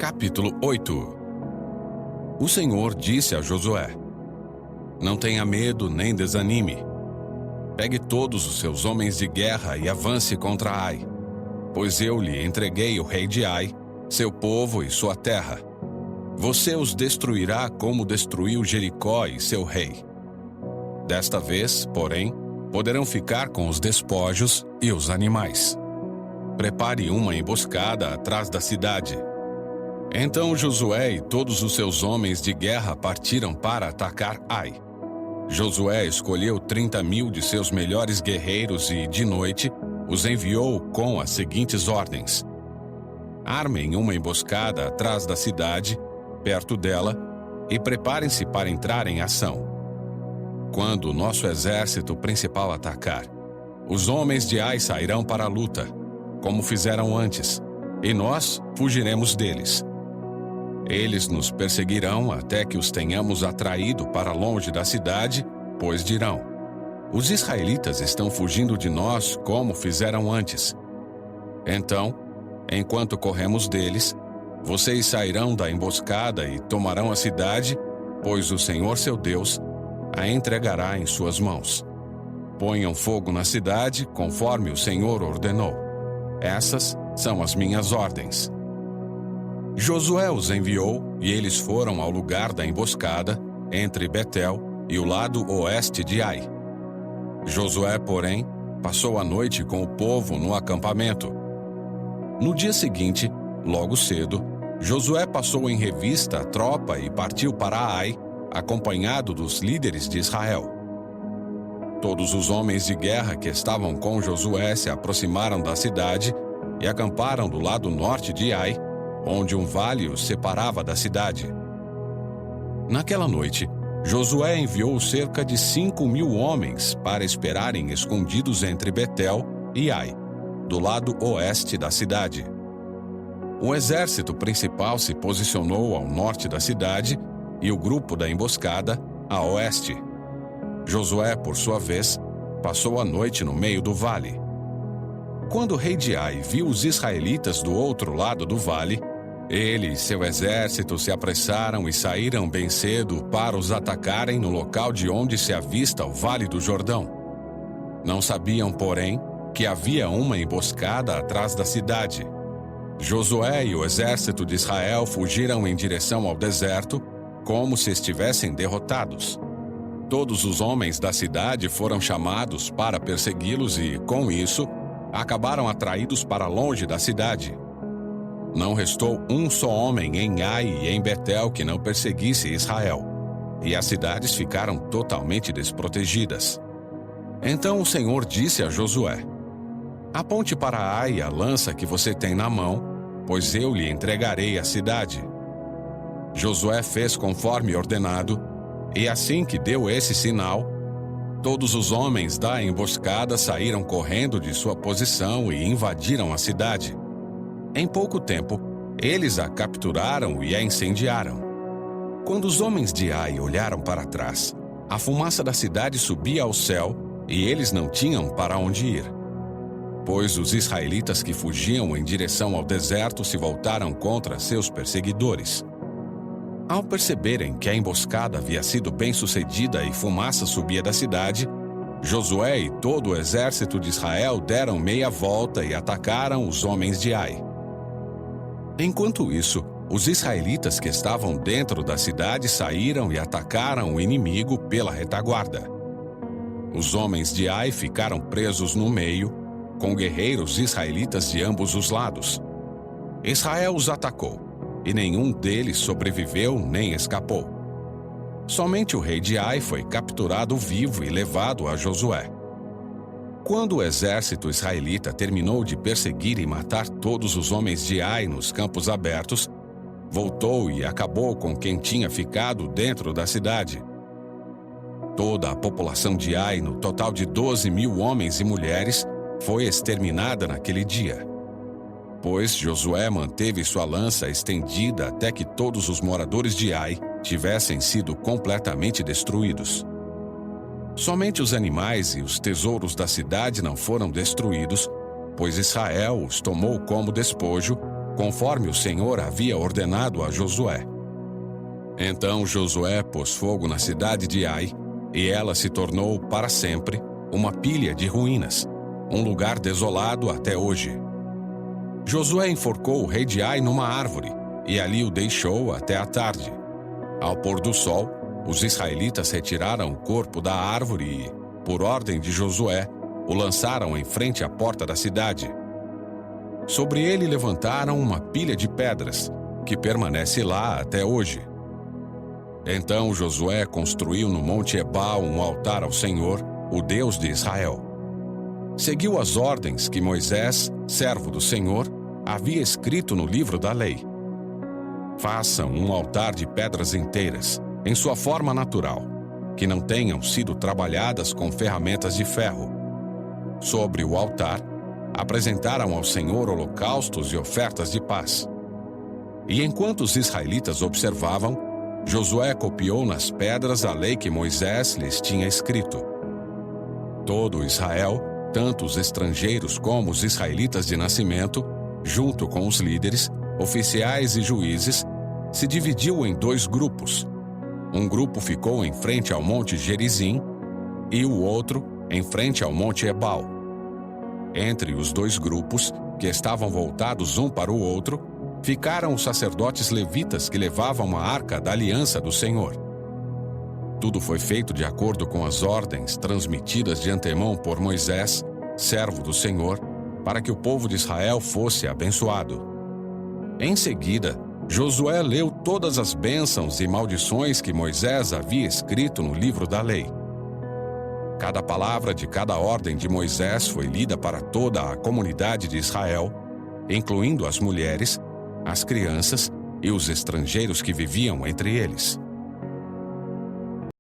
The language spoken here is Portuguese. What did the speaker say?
Capítulo 8. O Senhor disse a Josué: Não tenha medo nem desanime. Pegue todos os seus homens de guerra e avance contra Ai, pois eu lhe entreguei o rei de Ai, seu povo e sua terra. Você os destruirá como destruiu Jericó e seu rei. Desta vez, porém, poderão ficar com os despojos e os animais. Prepare uma emboscada atrás da cidade. Então Josué e todos os seus homens de guerra partiram para atacar Ai. Josué escolheu 30.000 de seus melhores guerreiros e, de noite, os enviou com as seguintes ordens: Armem uma emboscada atrás da cidade, perto dela, e preparem-se para entrar em ação. Quando o nosso exército principal atacar, os homens de Ai sairão para a luta, como fizeram antes, e nós fugiremos deles. Eles nos perseguirão até que os tenhamos atraído para longe da cidade, pois dirão: Os israelitas estão fugindo de nós como fizeram antes. Então, enquanto corremos deles, vocês sairão da emboscada e tomarão a cidade, pois o Senhor seu Deus a entregará em suas mãos. Ponham fogo na cidade, conforme o Senhor ordenou. Essas são as minhas ordens. Josué os enviou, e eles foram ao lugar da emboscada, entre Betel e o lado oeste de Ai. Josué, porém, passou a noite com o povo no acampamento. No dia seguinte, logo cedo, Josué passou em revista a tropa e partiu para Ai, acompanhado dos líderes de Israel. Todos os homens de guerra que estavam com Josué se aproximaram da cidade e acamparam do lado norte de Ai, onde um vale os separava da cidade. Naquela noite, Josué enviou cerca de 5.000 homens para esperarem escondidos entre Betel e Ai, do lado oeste da cidade. O exército principal se posicionou ao norte da cidade e o grupo da emboscada a oeste. Josué, por sua vez, passou a noite no meio do vale. Quando o rei de Ai viu os israelitas do outro lado do vale, ele e seu exército se apressaram e saíram bem cedo para os atacarem no local de onde se avista o Vale do Jordão. Não sabiam, porém, que havia uma emboscada atrás da cidade. Josué e o exército de Israel fugiram em direção ao deserto, como se estivessem derrotados. Todos os homens da cidade foram chamados para persegui-los e, com isso, acabaram atraídos para longe da cidade. Não restou um só homem em Ai e em Betel que não perseguisse Israel, e as cidades ficaram totalmente desprotegidas. Então o Senhor disse a Josué: Aponte para Ai a lança que você tem na mão, pois eu lhe entregarei a cidade. Josué fez conforme ordenado, e assim que deu esse sinal, todos os homens da emboscada saíram correndo de sua posição e invadiram a cidade. Em pouco tempo, eles a capturaram e a incendiaram. Quando os homens de Ai olharam para trás, a fumaça da cidade subia ao céu e eles não tinham para onde ir. Pois os israelitas que fugiam em direção ao deserto se voltaram contra seus perseguidores. Ao perceberem que a emboscada havia sido bem-sucedida e fumaça subia da cidade, Josué e todo o exército de Israel deram meia volta e atacaram os homens de Ai. Enquanto isso, os israelitas que estavam dentro da cidade saíram e atacaram o inimigo pela retaguarda. Os homens de Ai ficaram presos no meio, com guerreiros israelitas de ambos os lados. Israel os atacou, e nenhum deles sobreviveu nem escapou. Somente o rei de Ai foi capturado vivo e levado a Josué. Quando o exército israelita terminou de perseguir e matar todos os homens de Ai nos campos abertos, voltou e acabou com quem tinha ficado dentro da cidade. Toda a população de Ai, no total de 12.000 homens e mulheres, foi exterminada naquele dia. Pois Josué manteve sua lança estendida até que todos os moradores de Ai tivessem sido completamente destruídos. Somente os animais e os tesouros da cidade não foram destruídos, pois Israel os tomou como despojo conforme o Senhor havia ordenado a Josué. Então Josué pôs fogo na cidade de Ai, e ela se tornou para sempre uma pilha de ruínas, um lugar desolado até hoje. Josué enforcou o rei de Ai numa árvore, e ali o deixou até a tarde. Ao pôr do sol, os israelitas retiraram o corpo da árvore e, por ordem de Josué, o lançaram em frente à porta da cidade. Sobre ele levantaram uma pilha de pedras, que permanece lá até hoje. Então Josué construiu no Monte Ebal um altar ao Senhor, o Deus de Israel. Seguiu as ordens que Moisés, servo do Senhor, havia escrito no livro da lei. Façam um altar de pedras inteiras, em sua forma natural, que não tenham sido trabalhadas com ferramentas de ferro. Sobre o altar, apresentaram ao Senhor holocaustos e ofertas de paz. E enquanto os israelitas observavam, Josué copiou nas pedras a lei que Moisés lhes tinha escrito. Todo Israel, tanto os estrangeiros como os israelitas de nascimento, junto com os líderes, oficiais e juízes, se dividiu em 2 grupos. Um grupo ficou em frente ao monte Gerizim e o outro em frente ao monte Ebal. Entre os 2 grupos, que estavam voltados um para o outro, ficaram os sacerdotes levitas que levavam a arca da aliança do Senhor. Tudo foi feito de acordo com as ordens transmitidas de antemão por Moisés, servo do Senhor, para que o povo de Israel fosse abençoado. Em seguida, Josué leu todas as bênçãos e maldições que Moisés havia escrito no livro da lei. Cada palavra de cada ordem de Moisés foi lida para toda a comunidade de Israel, incluindo as mulheres, as crianças e os estrangeiros que viviam entre eles.